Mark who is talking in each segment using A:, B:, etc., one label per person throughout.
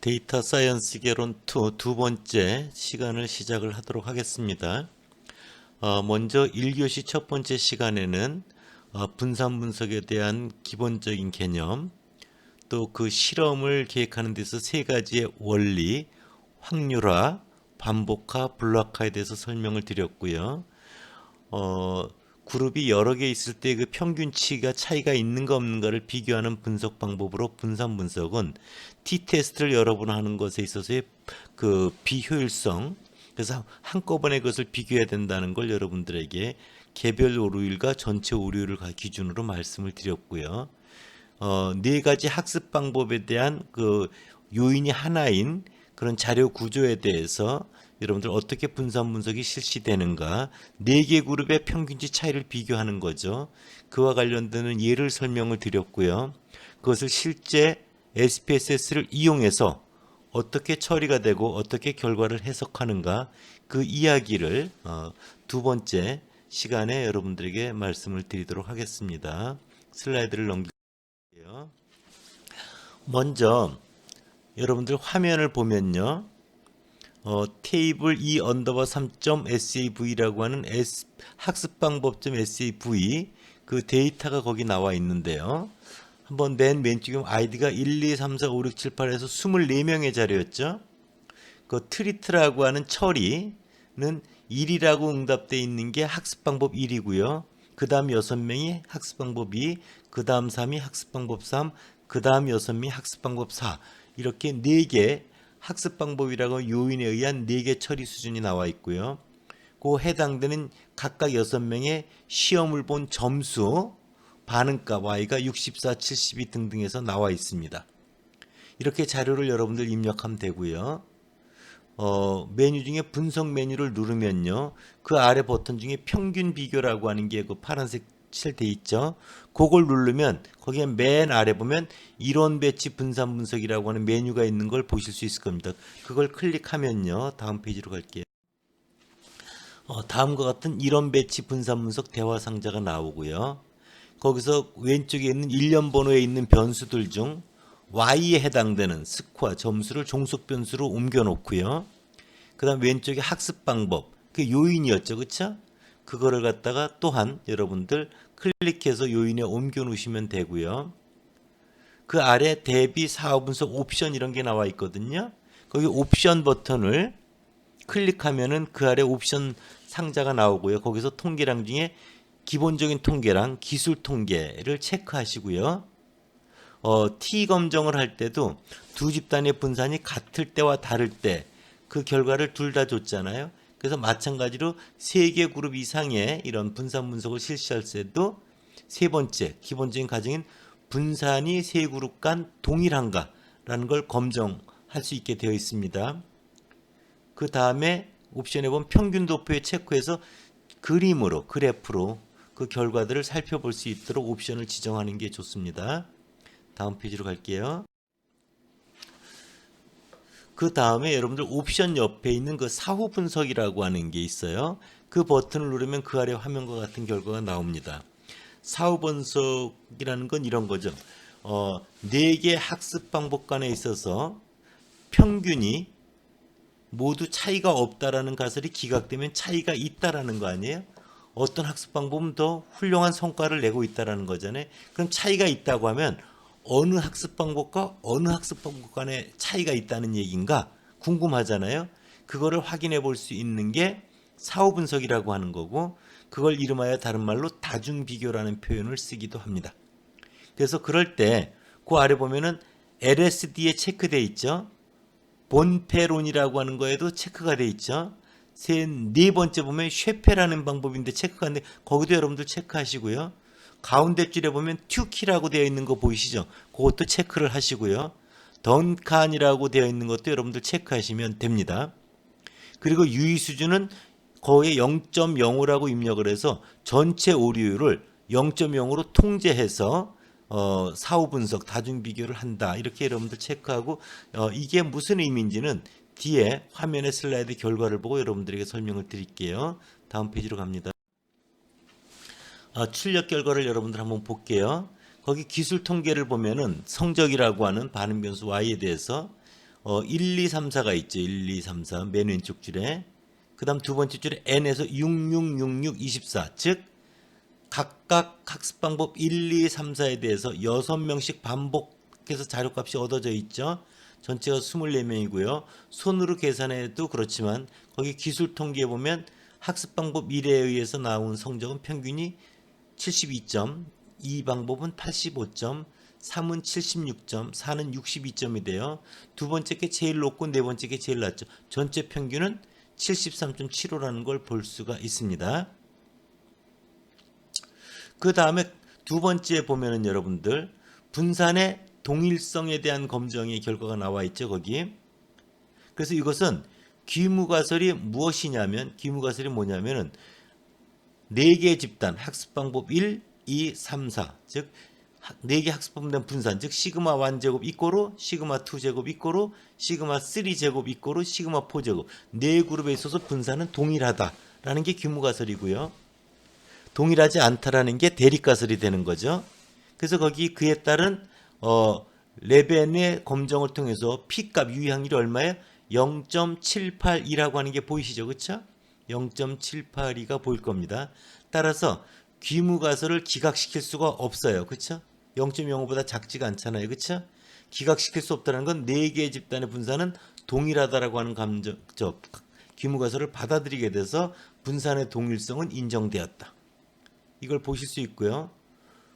A: 데이터 사이언스 개론 2 두 번째 시간을 시작을 하도록 하겠습니다. 먼저 1교시 첫 번째 시간에는 분산 분석에 대한 기본적인 개념, 또 그 실험을 계획하는 데서 세 가지의 원리, 확률화, 반복화, 불락화에 대해서 설명을 드렸고요. 그룹이 여러 개 있을 때 그 평균치가 차이가 있는가 없는가를 비교하는 분석 방법으로 분산 분석은 t-테스트를 여러 번 하는 것에 있어서의 그 비효율성, 그래서 한꺼번에 그것을 비교해야 된다는 걸 여러분들에게 개별 오류율과 전체 오류율을 기준으로 말씀을 드렸고요. 네 가지 학습 방법에 대한 그 요인이 하나인 그런 자료 구조에 대해서 여러분들 어떻게 분산 분석이 실시되는가, 네 개 그룹의 평균치 차이를 비교하는 거죠. 그와 관련되는 예를 설명을 드렸고요. 그것을 실제 SPSS를 이용해서 어떻게 처리가 되고 어떻게 결과를 해석하는가, 그 이야기를 두 번째 시간에 여러분들에게 말씀을 드리도록 하겠습니다. 슬라이드를 넘길게요. 먼저 여러분들 화면을 보면요. 테이블 2 언더바 3.sav라고 하는 학습방법.sav 그 데이터가 거기 나와 있는데요. 한번 맨 왼쪽에 아이디가 1, 2, 3, 4, 5, 6, 7, 8에서 24명의 자료였죠. 그 트리트라고 하는 처리는 1이라고 응답되어 있는 게 학습방법 1이고요. 그 다음 6명이 학습방법 2, 그 다음 3이 학습방법 3, 그 다음 6명이 학습방법 4. 이렇게 4개 학습방법이라고 요인에 의한 4개 처리 수준이 나와 있고요. 그 해당되는 각각 6명의 시험을 본 점수, 반응값 y가 64, 72 등등해서 나와 있습니다. 이렇게 자료를 여러분들 입력하면 되고요. 메뉴 중에 분석 메뉴를 누르면요. 그 아래 버튼 중에 평균 비교라고 하는 게 그 파란색 칠돼 있죠. 그걸 누르면 거기에 맨 아래 보면 이론 배치 분산 분석이라고 하는 메뉴가 있는 걸 보실 수 있을 겁니다. 그걸 클릭하면요. 다음 페이지로 갈게요. 다음과 같은 이론 배치 분산 분석 대화 상자가 나오고요. 거기서 왼쪽에 있는 일련 번호에 있는 변수들 중 Y에 해당되는 스코어 점수를 종속 변수로 옮겨 놓고요. 그 다음 왼쪽에 학습 방법, 그 요인이었죠. 그쵸? 그거를 갖다가 또한 여러분들 클릭해서 요인에 옮겨 놓으시면 되고요. 그 아래 대비 사후 분석 옵션 이런 게 나와 있거든요. 거기 옵션 버튼을 클릭하면은 그 아래 옵션 상자가 나오고요. 거기서 통계량 중에 기본적인 통계랑 기술 통계를 체크하시고요. T 검정을 할 때도 두 집단의 분산이 같을 때와 다를 때 그 결과를 둘 다 줬잖아요. 그래서 마찬가지로 세 개 그룹 이상의 이런 분산 분석을 실시할 때도 세 번째 기본적인 가정인 분산이 세 그룹 간 동일한가라는 걸 검증할 수 있게 되어 있습니다. 그 다음에 옵션에 보면 평균 도표에 체크해서 그림으로 그래프로 그 결과들을 살펴볼 수 있도록 옵션을 지정하는 게 좋습니다. 다음 페이지로 갈게요. 그 다음에 여러분들 옵션 옆에 있는 그 사후 분석이라고 하는 게 있어요. 그 버튼을 누르면 그 아래 화면과 같은 결과가 나옵니다. 사후 분석이라는 건 이런 거죠. 4개 학습 방법 간에 있어서 평균이 모두 차이가 없다라는 가설이 기각되면 차이가 있다라는 거 아니에요? 어떤 학습 방법은 더 훌륭한 성과를 내고 있다라는 거잖아요. 그럼 차이가 있다고 하면 어느 학습 방법과 어느 학습 방법 간에 차이가 있다는 얘기인가 궁금하잖아요. 그거를 확인해 볼 수 있는 게 사후 분석이라고 하는 거고, 그걸 이름하여 다른 말로 다중 비교라는 표현을 쓰기도 합니다. 그래서 그럴 때 그 아래 보면은 LSD에 체크돼 있죠. 본페론이라고 하는 거에도 체크가 돼 있죠. 네 번째 보면 쉐페라는 방법인데 체크가 안 돼. 거기도 여러분들 체크하시고요. 가운데 줄에 보면 튜키라고 되어 있는 거 보이시죠? 그것도 체크를 하시고요. 던칸이라고 되어 있는 것도 여러분들 체크하시면 됩니다. 그리고 유의 수준은 거의 0.05라고 입력을 해서 전체 오류율을 0.0으로 통제해서 사후 분석, 다중 비교를 한다. 이렇게 여러분들 체크하고 이게 무슨 의미인지는 뒤에 화면의 슬라이드 결과를 보고 여러분들에게 설명을 드릴게요. 다음 페이지로 갑니다. 출력 결과를 여러분들 한번 볼게요. 거기 기술 통계를 보면은 성적이라고 하는 반응 변수 Y에 대해서 1, 2, 3, 4가 있죠. 1, 2, 3, 4 맨 왼쪽 줄에. 그 다음 두 번째 줄에 n에서 6, 6, 6, 6, 24. 즉 각각 학습 방법 1, 2, 3, 4에 대해서 6명씩 반복해서 자료값이 얻어져 있죠. 전체가 24명이고요. 손으로 계산해도 그렇지만 거기 기술 통계에 보면 학습 방법 1에 의해서 나온 성적은 평균이 72점, 2 방법은 85점, 3은 76점, 4는 62점이 돼요. 두 번째 게 제일 높고 네 번째 게 제일 낮죠. 전체 평균은 73.75라는 걸 볼 수가 있습니다. 그 다음에 두 번째 보면은 여러분들 분산의 동일성에 대한 검정의 결과가 나와 있죠. 거기. 그래서 이것은 귀무가설이 무엇이냐면 귀무가설이 뭐냐면은 4개의 집단 학습 방법 1, 2, 3, 4 즉 4개 학습 방법 분산 즉 시그마 1제곱 이꼬로 시그마 2제곱 이꼬로 시그마 3제곱 이꼬로 시그마 4제곱 4그룹에 있어서 분산은 동일하다라는 게 귀무가설이고요. 동일하지 않다라는 게 대립가설이 되는 거죠. 그래서 거기 그에 따른 레벤의 검정을 통해서 P값 유의확률이 얼마예요? 0.782라고 하는 게 보이시죠? 그렇죠? 0.782가 보일 겁니다. 따라서 귀무가설을 기각시킬 수가 없어요. 그렇죠? 0.05보다 작지가 않잖아요. 그렇죠? 기각시킬 수 없다는 건 4개의 집단의 분산은 동일하다라고 하는 귀무가설을 받아들이게 돼서 분산의 동일성은 인정되었다. 이걸 보실 수 있고요.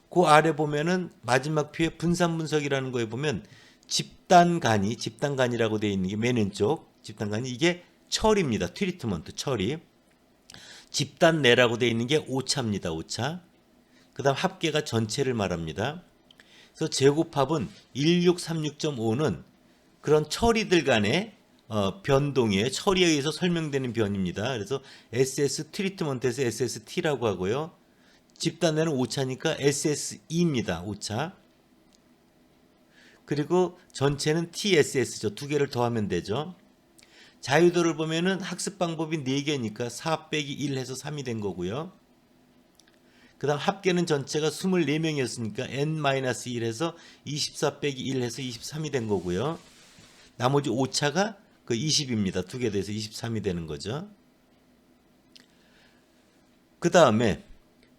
A: 그 아래 보면은 마지막 표에 분산 분석이라는 거에 보면 집단간이라고 되어 있는 게 맨 왼쪽 집단간이 이게 처리입니다. 트리트먼트 처리. 집단 내라고 되어 있는 게 오차입니다. 오차. 그 다음 합계가 전체를 말합니다. 그래서 제곱합은 1636.5는 그런 처리들 간의 변동의 처리에 의해서 설명되는 변입니다. 그래서 SS 트리트먼트에서 SST라고 하고요. 집단 내는 오차니까 SSE입니다. 오차. 그리고 전체는 TSS죠. 두 개를 더하면 되죠. 자유도를 보면은 학습 방법이 4개니까 4 빼기 1 해서 3이 된 거고요. 그 다음 합계는 전체가 24명이었으니까 N-1 해서 24 빼기 1 해서 23이 된 거고요. 나머지 오차가 그 20입니다. 두 개 돼서 23이 되는 거죠. 그 다음에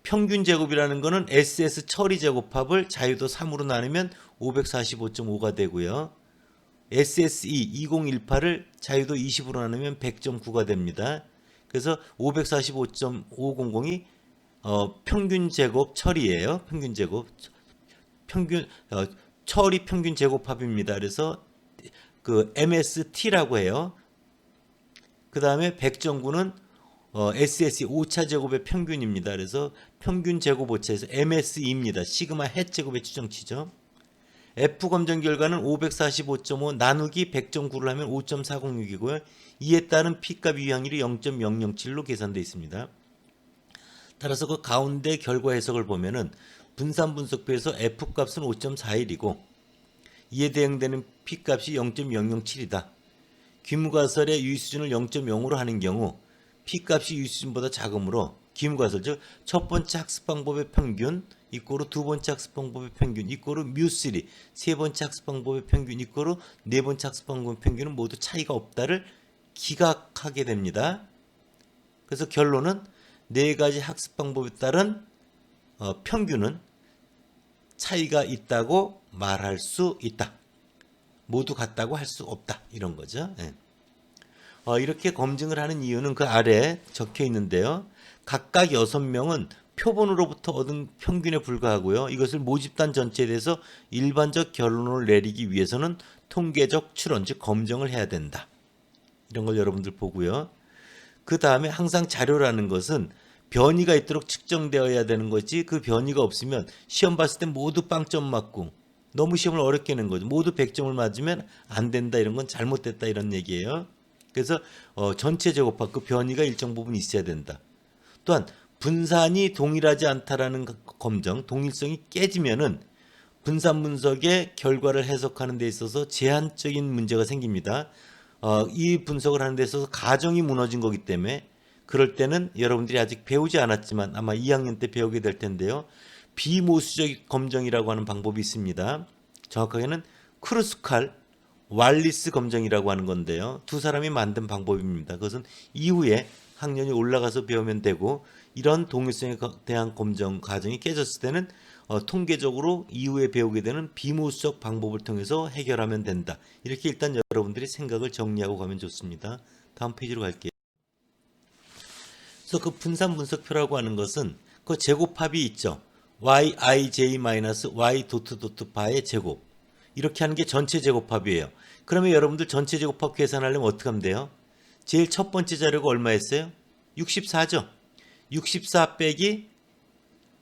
A: 평균 제곱이라는 거는 SS 처리 제곱합을 자유도 3으로 나누면 545.5가 되고요. SSE 2018을 자유도 20으로 나누면 100.9가 됩니다. 그래서 545.500이 평균 제곱 처리예요. 평균 제곱 처리 평균 제곱합입니다. 그래서 그 MST라고 해요. 그 다음에 100.9는 SSE 오차 제곱의 평균입니다. 그래서 평균 제곱 오차에서 MSE입니다. 시그마 헷 제곱의 추정치죠. F 검정 결과는 545.5 나누기 100.9를 하면 5.406이고요. 이에 따른 P값 유의확률이 0.007로 계산되어 있습니다. 따라서 그 가운데 결과 해석을 보면은 분산 분석표에서 F값은 5.41이고 이에 대응되는 P값이 0.007이다. 귀무가설의 유의수준을 0.0으로 하는 경우 P값이 유의수준보다 작으므로 귀무가설 즉 첫 번째 학습 방법의 평균 이꼬로 두 번째 학습 방법의 평균 이꼬로 뮤3 세 번째 학습 방법의 평균 이꼬로 네 번째 학습 방법의 평균은 모두 차이가 없다를 기각하게 됩니다. 그래서 결론은 네 가지 학습 방법에 따른 평균은 차이가 있다고 말할 수 있다. 모두 같다고 할 수 없다. 이런 거죠. 예. 이렇게 검증을 하는 이유는 그 아래에 적혀 있는데요. 각각 6명은 표본으로부터 얻은 평균에 불과하고요. 이것을 모집단 전체에 대해서 일반적 결론을 내리기 위해서는 통계적 추론, 즉 검증을 해야 된다. 이런 걸 여러분들 보고요. 그 다음에 항상 자료라는 것은 변이가 있도록 측정되어야 되는 거지 그 변이가 없으면 시험 봤을 때 모두 빵점 맞고 너무 시험을 어렵게 하는 거죠. 모두 100점을 맞으면 안 된다. 이런 건 잘못됐다. 이런 얘기예요. 그래서 전체 제곱합 그 변이가 일정 부분 있어야 된다. 또한 분산이 동일하지 않다라는 검정, 동일성이 깨지면은 분산 분석의 결과를 해석하는 데 있어서 제한적인 문제가 생깁니다. 이 분석을 하는 데 있어서 가정이 무너진 거기 때문에 그럴 때는 여러분들이 아직 배우지 않았지만 아마 2학년 때 배우게 될 텐데요. 비모수적 검정이라고 하는 방법이 있습니다. 정확하게는 크루스칼 왈리스 검정이라고 하는 건데요. 두 사람이 만든 방법입니다. 그것은 이후에 학년이 올라가서 배우면 되고 이런 동일성에 대한 검정 과정이 깨졌을 때는 통계적으로 이후에 배우게 되는 비모수적 방법을 통해서 해결하면 된다. 이렇게 일단 여러분들이 생각을 정리하고 가면 좋습니다. 다음 페이지로 갈게요. 그래서 그 분산 분석표라고 하는 것은 그 제곱합이 있죠. yij-y 도트 도트 바의 제곱. 이렇게 하는 게 전체 제곱합이에요. 그러면 여러분들 전체 제곱합 계산하려면 어떻게 하면 돼요? 제일 첫 번째 자료가 얼마였어요? 64죠. 64 빼기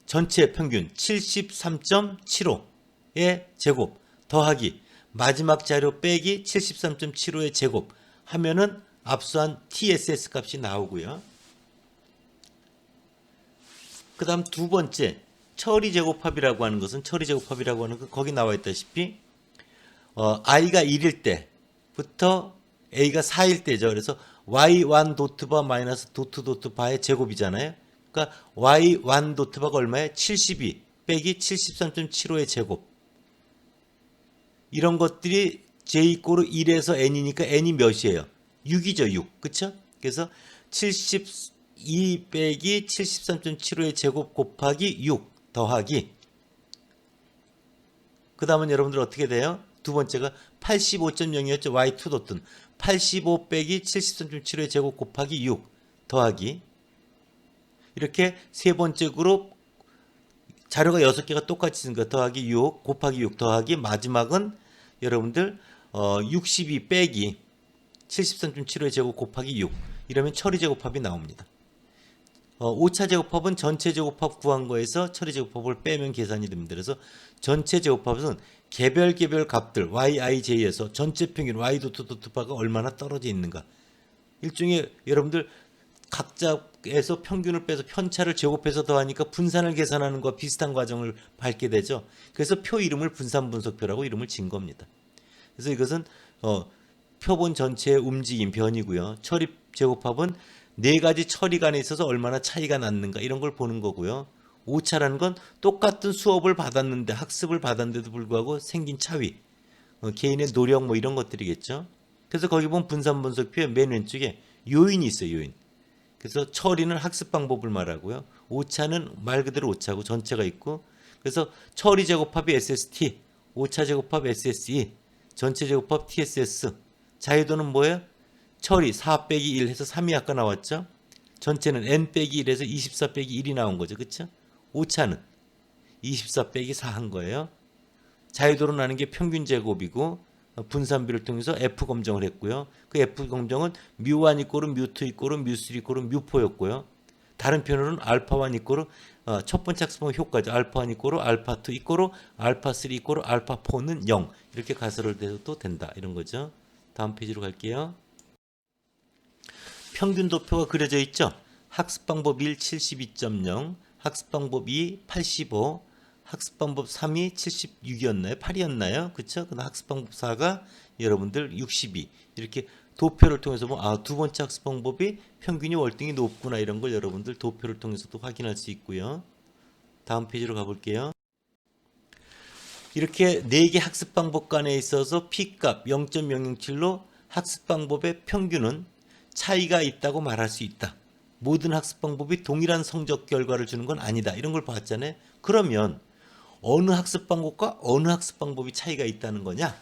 A: 전체 평균 73.75의 제곱 더하기 마지막 자료 빼기 73.75의 제곱 하면은 압수한 TSS 값이 나오고요. 그 다음 두 번째 처리 제곱합이라고 하는 것은 거기 나와 있다시피 i가 1일 때부터 a가 4일 때죠. 그래서 y1 도트바 마이너스 도트 도트 바의 제곱이잖아요. 그러니까 y1 도트바가 얼마예요? 72 빼기 73.75의 제곱. 이런 것들이 j 이꼬르 1에서 n이니까 n이 몇이에요? 6이죠. 6. 그쵸? 그래서 72 빼기 73.75의 제곱 곱하기 6 더하기 그 다음은 여러분들 어떻게 돼요? 두 번째가 85.0이었죠. y2 도트는 85 빼기 73.75의 제곱 곱하기 6 더하기 이렇게 세 번째 그룹 자료가 6개가 똑같이 있으니까 더하기 6 곱하기 6 더하기 마지막은 여러분들 62 빼기 73.75의 제곱 곱하기 6 이러면 처리 제곱합이 나옵니다. 5차 제곱합은 전체 제곱합 구한 거에서 처리 제곱합을 빼면 계산이 됩니다. 그래서 전체 제곱합은 개별 값들 yij에서 전체 평균 y 도트 도트바가 얼마나 떨어져 있는가. 일종의 여러분들 각자에서 평균을 빼서 편차를 제곱해서 더하니까 분산을 계산하는 것과 비슷한 과정을 밟게 되죠. 그래서 표 이름을 분산 분석표라고 이름을 진 겁니다. 그래서 이것은 표본 전체의 움직임 변이고요. 처리 제곱합은 네 가지 처리 간에 있어서 얼마나 차이가 났는가 이런 걸 보는 거고요. 5차라는 건 똑같은 수업을 받았는데 학습을 받았는데도 불구하고 생긴 차이, 개인의 노력 뭐 이런 것들이겠죠. 그래서 거기 보면 분산 분석표의 맨 왼쪽에 요인이 있어요. 요인. 그래서 처리는 학습 방법을 말하고요. 5차는 말 그대로 5차고 전체가 있고 그래서 처리 제곱합이 SST, 5차 제곱합 SSE, 전체 제곱합 TSS. 자유도는 뭐예요? 처리 4 빼기 1 해서 3이 아까 나왔죠. 전체는 n 빼기 1에서 24 빼기 1이 나온 거죠. 그렇죠? 5차는 24 빼기 4 한 거예요. 자유도로 나는 게 평균 제곱이고 분산비를 통해서 F 검정을 했고요. 그 F 검정은 뮤1 이꼬르 뮤2 이꼬르 뮤3 이꼬르 뮤4였고요. 다른 표현으로는 알파1 이꼬르 첫 번째 학습방 효과죠. 알파1 이꼬르 알파2 이꼬르 알파3 이꼬르 알파4는 0 이렇게 가설을 대도 된다 이런 거죠. 다음 페이지로 갈게요. 평균 도표가 그려져 있죠. 학습방법 1 72.0 학습방법 2 85 학습방법 3이 76이었나요? 8이었나요? 그쵸? 그다음 학습방법 4가 여러분들 62 이렇게 도표를 통해서 보면 두 번째 학습방법이 평균이 월등히 높구나 이런 걸 여러분들 도표를 통해서도 확인할 수 있고요. 다음 페이지로 가볼게요. 이렇게 4개 학습방법 간에 있어서 P값 0.007로 학습방법의 평균은 차이가 있다고 말할 수 있다. 모든 학습방법이 동일한 성적 결과를 주는 건 아니다. 이런 걸 봤잖아요. 그러면 어느 학습방법과 어느 학습방법이 차이가 있다는 거냐?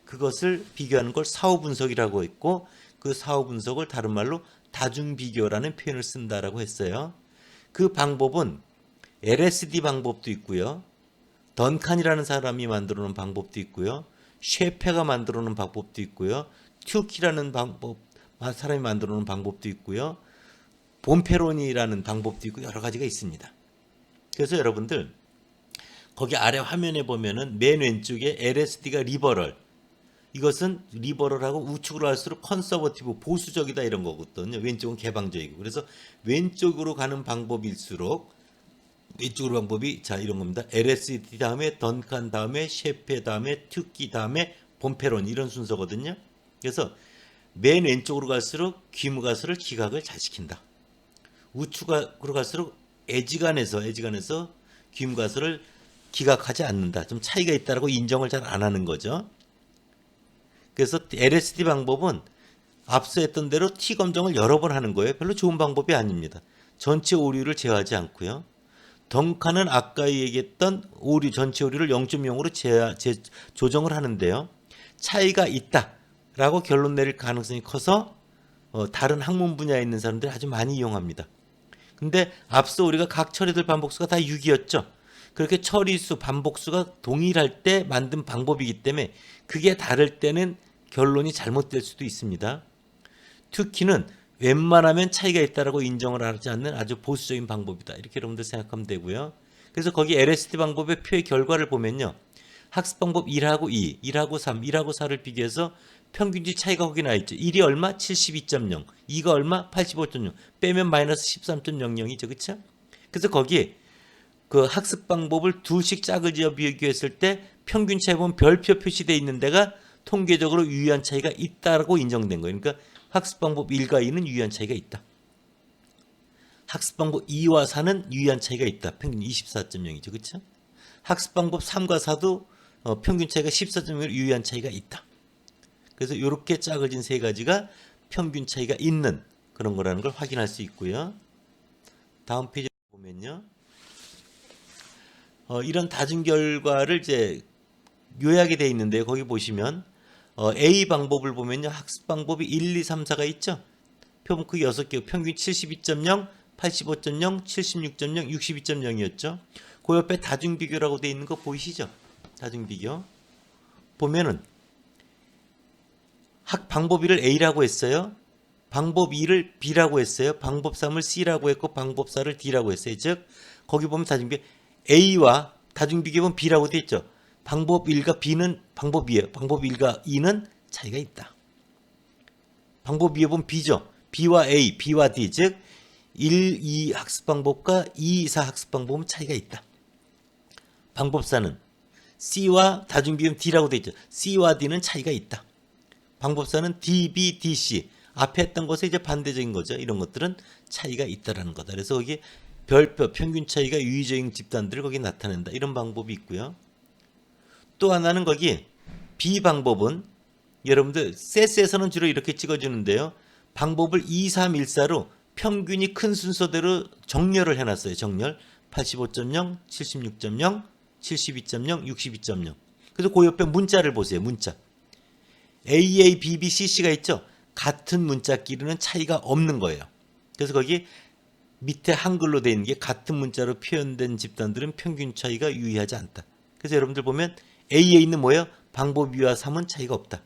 A: 그것을 비교하는 걸 사후분석이라고 했고 그 사후분석을 다른 말로 다중비교라는 표현을 쓴다라고 했어요. 그 방법은 LSD 방법도 있고요. 던칸이라는 사람이 만들어 놓은 방법도 있고요. 쉐페가 만들어 놓은 방법도 있고요. 튜키라는 사람이 만들어 놓은 방법도 있고요. 봄페로니라는 방법도 있고 여러 가지가 있습니다. 그래서 여러분들 거기 아래 화면에 보면은 맨 왼쪽에 LSD가 리버럴 이것은 리버럴하고 우측으로 갈수록 컨서버티브 보수적이다 이런 거거든요. 왼쪽은 개방적이고 그래서 왼쪽으로 가는 방법일수록 왼쪽으로 방법이 자 이런 겁니다. LSD 다음에 던칸 다음에 셰페 다음에 튜키 다음에 봄페로니 이런 순서거든요. 그래서 맨 왼쪽으로 갈수록 귀무가스를 기각을 잘 시킨다. 우측으로 갈수록 애지간해서 귀무가스를 기각하지 않는다. 좀 차이가 있다라고 인정을 잘 안 하는 거죠. 그래서 LSD 방법은 앞서 했던 대로 T 검정을 여러 번 하는 거예요. 별로 좋은 방법이 아닙니다. 전체 오류를 제어하지 않고요. 덩칸은 아까 얘기했던 오류, 전체 오류를 0.0으로 조정을 하는데요. 차이가 있다라고 결론 내릴 가능성이 커서 다른 학문 분야에 있는 사람들이 아주 많이 이용합니다. 근데 앞서 우리가 각 처리들 반복수가 다 6이었죠. 그렇게 처리수, 반복수가 동일할 때 만든 방법이기 때문에 그게 다를 때는 결론이 잘못될 수도 있습니다. 튜키는 웬만하면 차이가 있다라고 인정을 하지 않는 아주 보수적인 방법이다. 이렇게 여러분들 생각하면 되고요. 그래서 거기 LSD 방법의 표의 결과를 보면요. 학습 방법 1하고 2, 1하고 3, 1하고 4를 비교해서 평균치 차이가 거기 나 있죠. 1이 얼마? 72.0. 2가 얼마? 85.0. 빼면 마이너스 13.00이죠. 그렇죠? 그래서 거기 그 학습 방법을 둘씩 짝을 지어 비교했을 때 평균 차이 보면 별표 표시되어 있는 데가 통계적으로 유의한 차이가 있다라고 인정된 거예요. 그러니까 학습 방법 1과 2는 유의한 차이가 있다. 학습 방법 2와 4는 유의한 차이가 있다. 평균 24.0이죠. 그렇죠? 학습 방법 3과 4도 평균 차이가 14.0으로 유의한 차이가 있다. 그래서 이렇게 짝을 진 세 가지가 평균 차이가 있는 그런 거라는 걸 확인할 수 있고요. 다음 페이지 보면요. 이런 다중 결과를 이제 요약이 되어 있는데요. 거기 보시면 A 방법을 보면요. 학습 방법이 1, 2, 3, 4가 있죠. 표본 크기 6개, 평균 72.0, 85.0, 76.0, 62.0이었죠. 그 옆에 다중 비교라고 되어 있는 거 보이시죠? 다중 비교. 보면은 방법 1을 A라고 했어요. 방법 2를 B라고 했어요. 방법 3을 C라고 했고 방법 4를 D라고 했어요. 즉 거기 보면 다중 비교 A와 다중 비교는 B라고 되어 있죠. 방법 1과 B는 방법이에요. 방법 1과 2는 차이가 있다. 방법 2에 보면 B죠. B와 A, B와 D, 즉 1, 2 학습 방법과 2, 4 학습 방법은 차이가 있다. 방법 4는 C와 다중 비교는 D라고 되어 있죠. C와 D는 차이가 있다. 방법 4는 D, B, D, C 앞에 했던 것에 이제 반대적인 거죠. 이런 것들은 차이가 있다라는 거다. 그래서 거기 별표, 평균 차이가 유의적인 집단들을 거기 나타낸다. 이런 방법이 있고요. 또 하나는 거기 B 방법은 여러분들 세스에서는 주로 이렇게 찍어주는데요. 방법을 2, 3, 1, 4로 평균이 큰 순서대로 정렬을 해놨어요. 정렬 85.0, 76.0, 72.0, 62.0. 그래서 그 옆에 문자를 보세요. 문자 AA, BB, CC가 있죠. 같은 문자끼리는 차이가 없는 거예요. 그래서 거기 밑에 한글로 되어 있는 게 같은 문자로 표현된 집단들은 평균 차이가 유의하지 않다. 그래서 여러분들 보면 A에 있는 뭐예요? 방법 2와 3은 차이가 없다.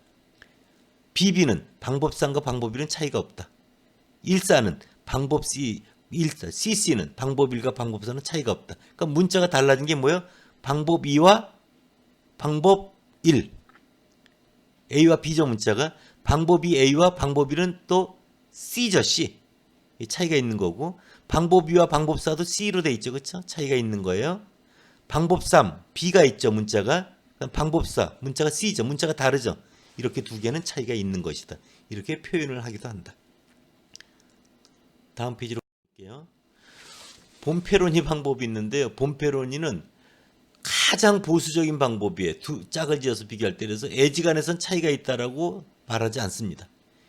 A: BB는 방법 3과 방법 1은 차이가 없다. 1사는 방법 C, 1사, CC는 방법 1과 방법 4는 차이가 없다. 그러니까 문자가 달라진 게 뭐예요? 방법 2와 방법 1. A와 B죠 문자가. 방법 2 A와 방법 1은 또 C죠 C. 차이가 있는 거고 방법 2와 방법 4도 C로 돼 있죠. 그렇죠? 차이가 있는 거예요. 방법 3 B가 있죠. 문자가. 방법 4 문자가 C죠. 문자가 다르죠. 이렇게 두 개는 차이가 있는 것이다. 이렇게 표현을 하기도 한다. 다음 페이지로 볼게요. 봄페로니 방법이 있는데요. 봄페로니는 가장 보수적인 방법이에요. 두 짝을 지어서 비교할 때. 그래서 애지간해선 차이가 있다라고 말하지 않습니다.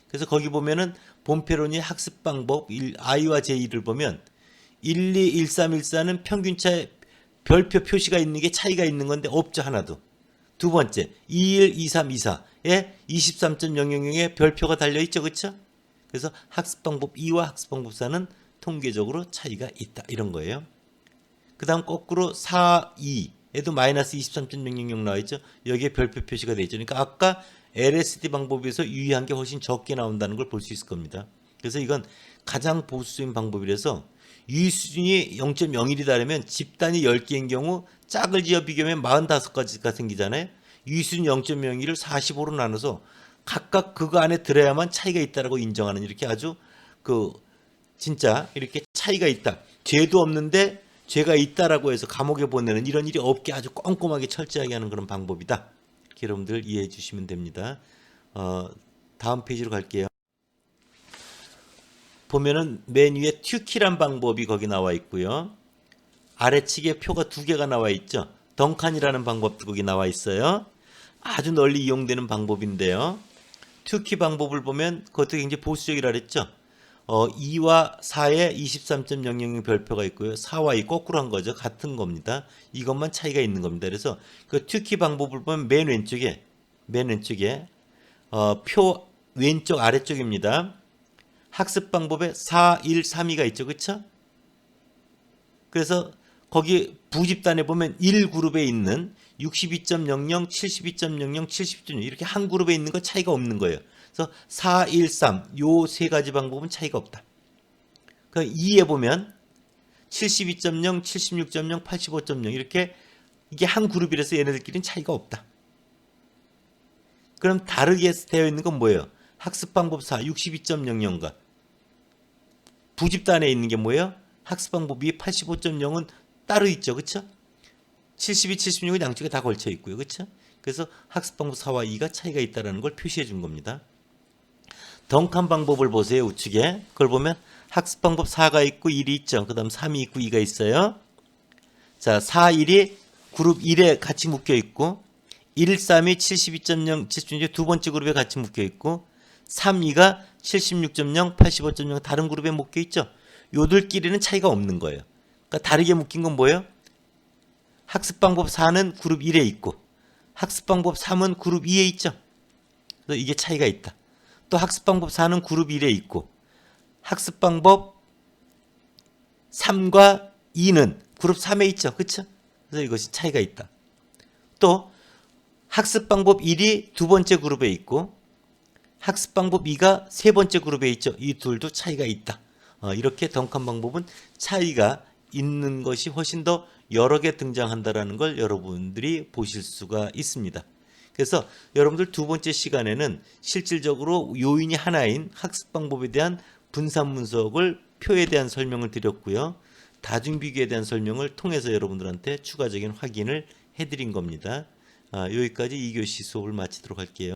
A: 그래서 거기 보면은 봄페로니 학습 방법 I와 J를 보면 1, 2, 1, 3, 1, 4는 평균차 별표 표시가 있는 게 차이가 있는 건데 없죠. 하나도. 두 번째 2, 1, 2, 3, 2, 4에 23.000에 별표가 달려있죠. 그렇죠? 그래서 학습 방법 2와 학습 방법 4는 통계적으로 차이가 있다. 이런 거예요. 그 다음 거꾸로 4, 2에도 마이너스 23.000 나와있죠. 여기에 별표 표시가 되어 있죠. 그러니까 아까 LSD 방법에서 유의한 게 훨씬 적게 나온다는 걸 볼 수 있을 겁니다. 그래서 이건 가장 보수적인 방법이라서 유의 수준이 0.01이다라면 집단이 10개인 경우 짝을 지어 비교하면 45가지가 생기잖아요. 유의 수준 0.01을 45로 나눠서 각각 그거 안에 들어야만 차이가 있다라고 인정하는 이렇게 아주 진짜 이렇게 차이가 있다. 죄도 없는데 죄가 있다라고 해서 감옥에 보내는 이런 일이 없게 아주 꼼꼼하게 철저하게 하는 그런 방법이다. 이렇게 여러분들 이해해 주시면 됩니다. 다음 페이지로 갈게요. 보면은 맨 위에 튜키란 방법이 거기 나와 있고요. 아래측에 표가 두 개가 나와 있죠. 덩칸이라는 방법도 거기 나와 있어요. 아주 널리 이용되는 방법인데요. 특히 방법을 보면 그것도 굉장히 보수적이라 그랬죠. 2와 4에 23.000 별표가 있고요. 4와 2 거꾸로 한 거죠. 같은 겁니다. 이것만 차이가 있는 겁니다. 그래서 그 특히 방법을 보면 맨 왼쪽에 표 왼쪽 아래쪽입니다. 학습 방법에 4, 1, 3, 2가 있죠. 그렇죠? 그래서 거기 부집단에 보면 1그룹에 있는 62.00, 72.00, 70.0 이렇게 한 그룹에 있는 거 차이가 없는 거예요. 그래서 4, 1, 3 요 세 가지 방법은 차이가 없다. 그 2에 보면 72.0, 76.0, 85.0 이렇게 이게 한 그룹이라서 얘네들끼리는 차이가 없다. 그럼 다르게 되어 있는 건 뭐예요? 학습 방법 4, 62.00과 부집단에 있는 게 뭐예요? 학습 방법 2, 85.0은 따로 있죠. 그렇죠? 72, 76은 양쪽에 다 걸쳐 있고요. 그렇죠? 그래서 학습 방법 4와 2가 차이가 있다는 걸 표시해 준 겁니다. 덩컨 방법을 보세요. 우측에. 그걸 보면 학습 방법 4가 있고 1이 있죠. 그 다음 3이 있고 2가 있어요. 자, 4, 1이 그룹 1에 같이 묶여 있고 1, 3이 72.0, 76 두 번째 그룹에 같이 묶여 있고 3, 2가 76.0, 85.0 다른 그룹에 묶여 있죠. 요들끼리는 차이가 없는 거예요. 그러니까 다르게 묶인 건 뭐예요? 학습 방법 4는 그룹 1에 있고 학습 방법 3은 그룹 2에 있죠. 그래서 이게 차이가 있다. 또 학습 방법 4는 그룹 1에 있고 학습 방법 3과 2는 그룹 3에 있죠. 그렇죠? 그래서 이것이 차이가 있다. 또 학습 방법 1이 두 번째 그룹에 있고 학습 방법 2가 세 번째 그룹에 있죠. 이 둘도 차이가 있다. 이렇게 덩컨 방법은 차이가 있는 것이 훨씬 더 여러 개 등장한다라는 걸 여러분들이 보실 수가 있습니다. 그래서 여러분들 두 번째 시간에는 실질적으로 요인이 하나인 학습 방법에 대한 분산 분석을 표에 대한 설명을 드렸고요. 다중비교에 대한 설명을 통해서 여러분들한테 추가적인 확인을 해드린 겁니다. 여기까지 2교시 수업을 마치도록 할게요.